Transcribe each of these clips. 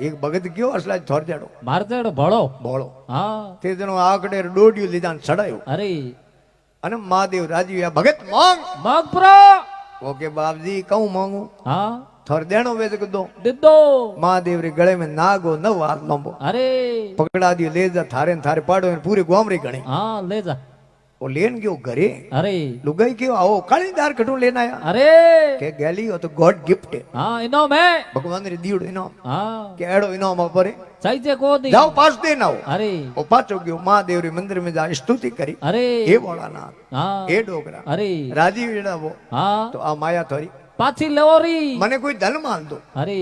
એક ભગત ગયો અસલા થોર જાડો મારતેડો ભળો ભોળો હા તે જણો આકડે દોડ્યું લીધા ને ચડાયો અરે અને મહાદેવ રાજી આ ભગત માંગ મગપરો ઓકે બાપજી કહું માંગુ હા થોર દેણો વેદ दो દીદો महादेव रे गले में नागो नव हाथ लंबो अरे पकड़ा दियो ले जा थारे न थारे पाड़ो ने पूरे गोमरी गणी हाँ ले जा वो लेन गयो घरे अरे लुगाई क्यों आओ कालीदार कटू लेना आया अरे के गैली हो तो गॉड गिफ्ट है हाँ इनो में भगवान रे दीवड़ो इनाम हाँ के एड़ो इनाम अपरे सही से को दी जाओ पास दे ना हो अरे वो पाचो गयो महादेव रे मंदिर में जा स्तुति करी अरे ए बोला ना हाँ ए डोगरा अरे राजीव वेड़ा वो हाँ तो आ माया थोड़ी पाछी लेवरी मने कोई धन मान दो अरे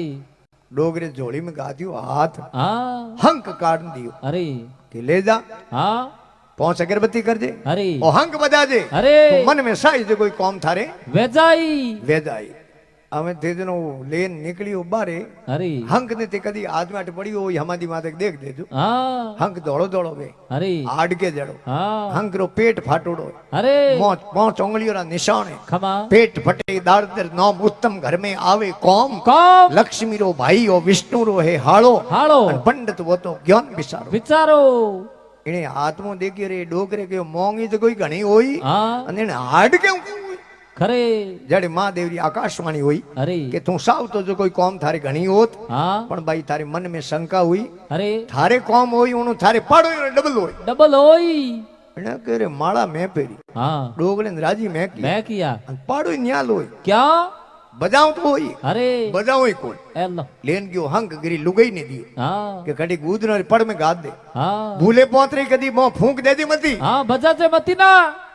डोगरे झोली में गा दियो हाथ हाँ हंक काट दियो अरे कि ले जा हाँ 5 अगरबत्ती कर दे अरे और हंक बजा दे अरे तो मन में साइज कोई कौम थारे वेजाई वेदाई हमें ते जनो लेन निकली बारे अरे हंक ने ते कदी आदमी आट पड़ी हो हमारी माते देख देजो हाँ हंक दौड़ो दौड़ो वे अरे आड़ के जड़ो हाँ हंक रो पेट फाटोड़ो अरे मोच 5 उंगलियों रा निशान है खमा पेट फटे दारदर नाम उत्तम घर में आवे कौम कौम लक्ष्मी रो भाई हो विष्णु रो है हाड़ो हाड़ो अन पंडित वो तो ज्ञान विचारो विचारो इने आत्मो देखियो रे डोकरे के मोंगी तो कोई घणी होई हाँ अने इने हाड़ के खरे जड़े महादेव री आकाशवाणी हुई अरे कि तू साव तो जो कोई कौम थारे घणी होत हाँ पण भाई थारे मन में शंका हुई अरे थारे कौम होई उनु थारे पाड़ो डबल होई डबल होई इने करे माला मैं पेरी हाँ डोगले ने राजी मैं की मैं किया अन पाड़ो न्याल होई क्या बजाओ तो होई अरे बजाओ ही कोई एलो लेन गयो हंक गिरी लुगाई ने दियो हाँ कि कड़ी गुदनो रे पड़ में गाद दे हाँ भूले पोतरी कदी मो फूंक दे दी मती हाँ बजा से मती ना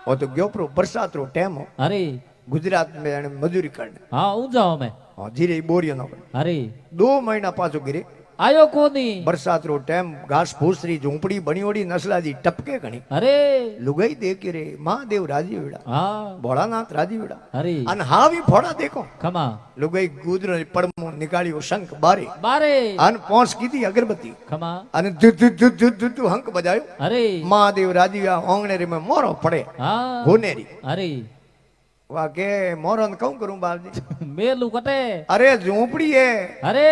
वो तो गयो प्रो बरसात रो टाइम हो अरे गुजरात में एने मजूरी करने हाँ ऊ जाओ मैं हाँ जीरे बोरियो ना अरे 2 महीना पाछो गिरे आयो कोनी बरसात रो टाइम घास फूस री झूंपड़ी बनी ओड़ी नसला जी टपके घणी अरे लुगाई देख रे महादेव राजी वेड़ा हाँ भोलानाथ राजी वेड़ा अरे अन हावी फोड़ा देखो खमा लुगाई गुदरो रे पड़मो निकालियो शंख बारे बारे अन पहुंच कीधी अगरबत्ती खमा अन दु दु दु दु दु दु हंक बजायो अरे महादेव राजी आ ओंगणे रे में मोरो पड़े हाँ घोनेरी अरे वा के मोरो न कहूं करूं बाबजी मेलू कटे अरे झूंपड़ी है अरे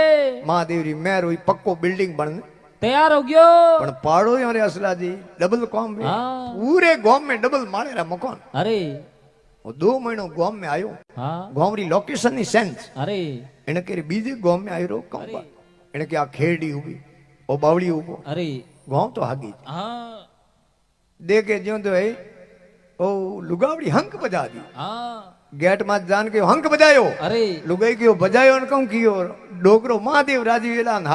महादेव री मेहर हुई पक्को बिल्डिंग बन तैयार हो गयो पण पाड़ो रे असला जी डबल कॉम में हाँ पूरे गांव में डबल मारे रा मकान अरे वो 2 महीनो गांव में आयो हाँ गांव री लोकेशन नी सेंस अरे इने के बीजे गांव में आयो कम अरे इने के आ खेड़ी उभी ओ बावड़ी उभो अरे गांव तो हागी हाँ देखे ज्यों तो है ओ लुगावड़ी हंक बजा दी हाँ गेट में जान के हंक बजायो अरे लुगाई के बजायो न कहूं कियो डोगरो महादेव राजी वेला